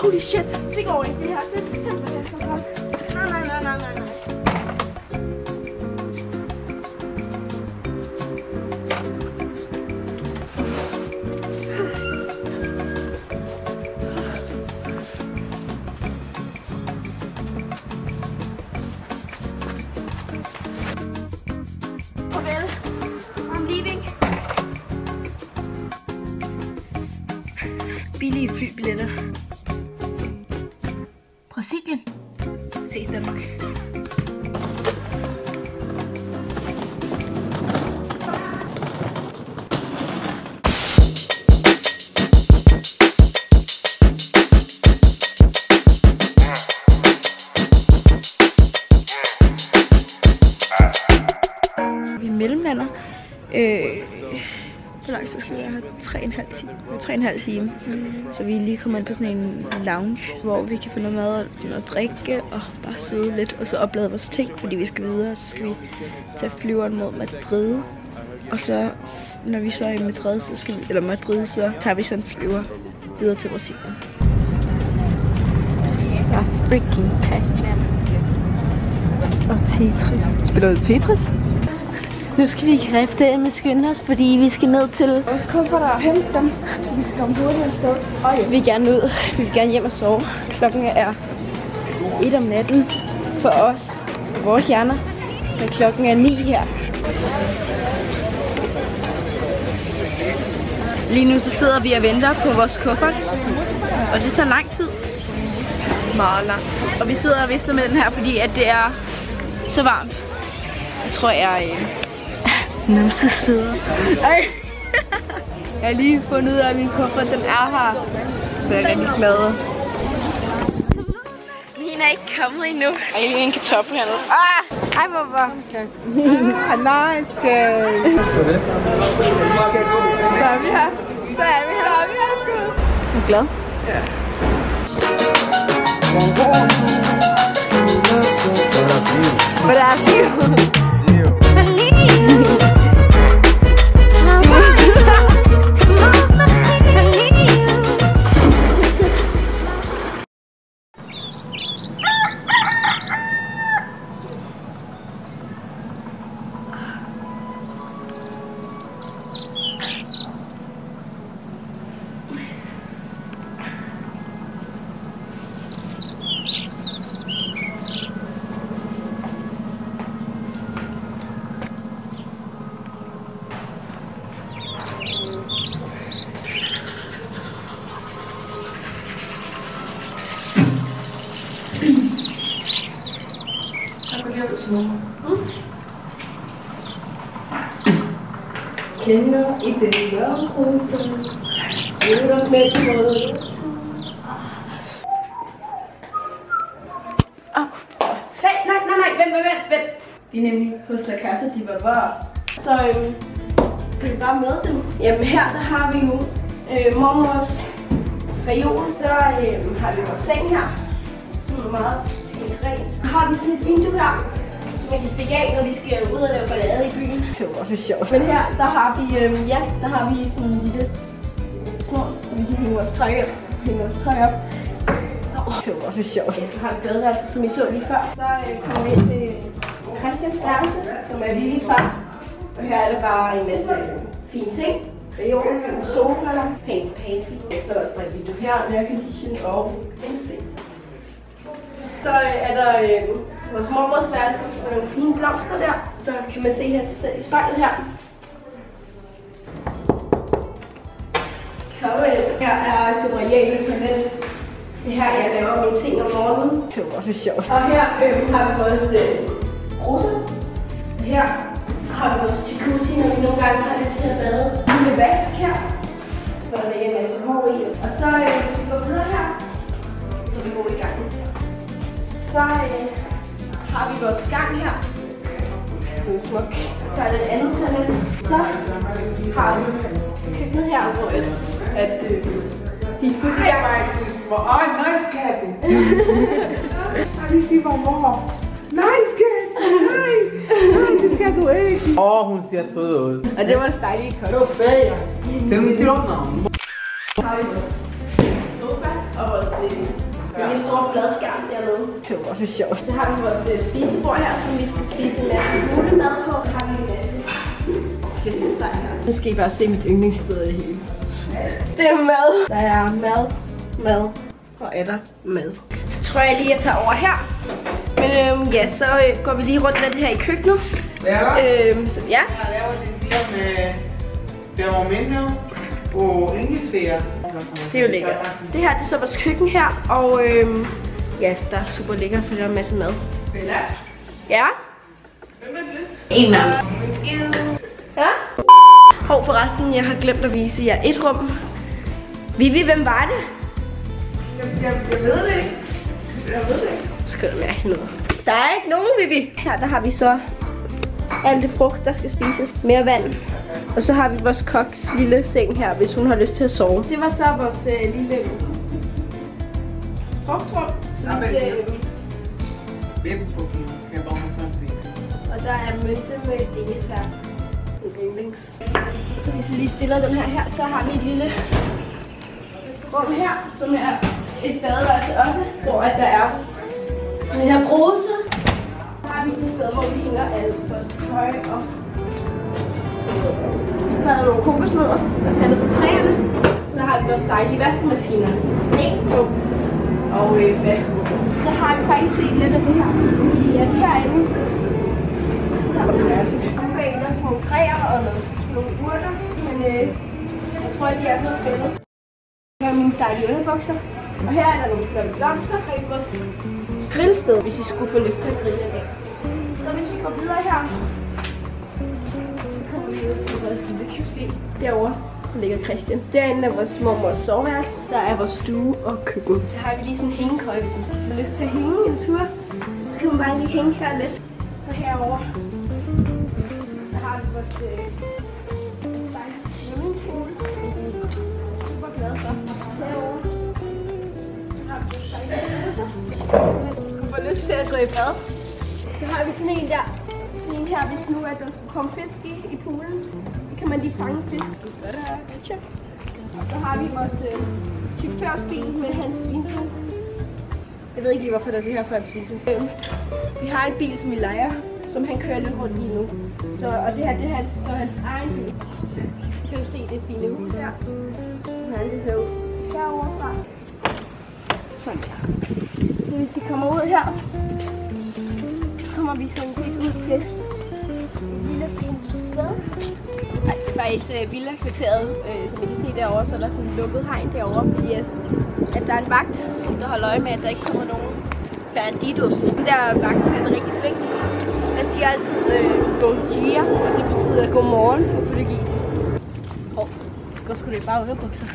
Holy shit, det går ikke det her. Det er simpelthen for godt. Nej. Farvel. I'm leaving. Billige flybilletter. Brasilien. Ses Danmark. Vi mellemlander. Hvor lang tid skal jeg have? 3,5 timer. Så vi er lige kommet ind på sådan en lounge, hvor vi kan få noget mad og noget drikke og bare sidde lidt og så oplade vores ting, fordi vi skal videre. Så skal vi tage flyveren mod Madrid. Og så, når vi så er i Madrid, så tager vi sådan en flyver videre til Brasilien. Der er freaking Pac-Man. Og Tetris. Spiller du Tetris? Nu skal vi kræfte det med skynde os, fordi vi skal ned til vores kufferter og hente dem, så vi kan komme hurtigt afsted. Vi vil gerne ud. Vi vil gerne hjem og sove. Klokken er 1 om natten for os, vores hjerner. Men klokken er 9 her. Lige nu så sidder vi og venter på vores kuffert, og det tager lang tid. Meget lang tid. Og vi sidder og vifter med den her, fordi at det er så varmt. Jeg tror, jeg numsesveder. Jeg har lige fundet ud af, at min kuffert den er her. Så jeg er rigtig glad. Min er ikke kommet endnu. Og jeg lige en kartoffel hernede. Hej, Bubba. Nice, guys. Så er vi her. Sgu. Er du glad? Ja. But I feel. Kender i det mørke rundt. Vent. De er nemlig hos La Casa de Barber. Så kan vi bare med dem. Jamen her der har vi jo mormors reol. Så har vi vores seng her. Som er meget rent. Så har vi sådan et vindue her, som man kan stikke af, når vi skal ud og lave ballade i byen. Det var for sjovt. Men her der har vi, der har vi sådan en lille snor, så vi kan hænge vores tøj op. Det var for sjovt. Ja, så har vi badeværelset, som I så lige før. Så kommer vi ind til Christians værelse, som er Lillis far. Og her er det bare en masse fine ting. Reolen, sofa, fancy. Så er der et video her, aircondition og en seng. Så er der vores mormors værelse med nogle fine blomster der. Så kan man se her sig selv i spejlet her. Her er det royale toilet. Det her jeg laver mine ting om morgenen. Det var for sjovt. Og her har vi vores bruser. Her har vi vores jacuzzi, når vi nogle gange har lyst til at bade. En lille vask her, hvor der ligger en masse hår i. Og så vi går videre her, så vi går i gang. Så har vi vores gang her. Det er smuk. Så er det et andet toilet. Så har vi køkkenet her, hvor de fylder her. Nice cat. Lige sige hvor. Nice cat. Nej, det skal du ikke. Hun ser sød ud. Og det var dejligt godt. Det var fedt. Det er mit navn. Så har vi vores sofa og vores lille store fladskærm dernede. Det var for sjovt. Så har vi vores spisebord her, som vi skal spise en masse julemad på. Så har vi en masse flæskesteg her. Nu skal I bare se mit yndlingssted i hele. Det er mad. Der er mad og er mad. Så tror jeg lige, at jeg tager over her. Men ja, så går vi lige rundt lidt her i køkkenet. Så ja. Jeg laver den der med pebermynte og ingefær. Det er jo lækkert. Det her det er så vores køkken her, og ja, der er super lækkert, for der er en masse mad. Ja? En mad. Ja? Hov, forresten, jeg har glemt at vise jer et rum. Vivi, hvem var det? Jeg ved det ikke. Skal du mærke noget? Der er ikke nogen, Vivi. Her der har vi så alt det frugt, der skal spises. Mere vand. Og så har vi vores koks lille seng her, hvis hun har lyst til at sove. Det var så vores lille frugtrum. Og der er mønte med ingefær. Så hvis vi lige stiller dem her, så har vi et lille rum her, som er et badeværelse også, hvor der er sådan en her bruse. Så har vi et sted, hvor vi hænger alt vores tøj og så er der nogle kokosnødder, der er faldet på træerne. Så har vi vores dejlige vaskemaskiner. 1, 2 og vaskemaskiner. Så har vi faktisk set lidt af det her. Vi er herinde. Der er vores værelse. Okay, der er nogle træer og nogle urter, men jeg tror, de er blevet fældet. Her er mine dejlige underbukser. Og her er der nogle flotte blomster. Her er vores grillsted, hvis I skulle få lyst til at grille i dag. Så hvis vi går videre her, derovre ligger Christian. Derinde er vores mormors soveværelse. Der er vores stue og køkken. Der har vi lige sådan en hængekøje, hvis man skal få lyst til at hænge en tur. Så kan man bare lige hænge her lidt. Så herovre, der har vi vores swimmingpool. Super glad for. Herovre, der har vi vores hvis man skulle få lyst til at gå i bad. Så har vi sådan en der. Sådan en her, hvis nu at der skulle komme fisk i poolen. Kan man lige fange fisk. Og så har vi vores chaufførsbil med hans svinhul. Jeg ved ikke lige, hvorfor der er det her for en svinhul. Vi har en bil, som vi lejer, som han kører lidt rundt i nu. Og det her det er så hans egen bil. Så kan du se det fine hus her. Han kan se ud herovre fra. Sådan der. Så hvis vi kommer ud her, kommer vi sådan set ud til en lille fin gade. Nej, det er faktisk villa-kvarteret, som I kan se derovre, så er der sådan en lukket hegn derovre, fordi at der er en vagt, der holder øje med, at der ikke kommer nogen banditos. Der er vagten, han er rigtig flink. Han siger altid bon dia, og det betyder godmorgen på portugisisk. Går sgu det bare underbukser.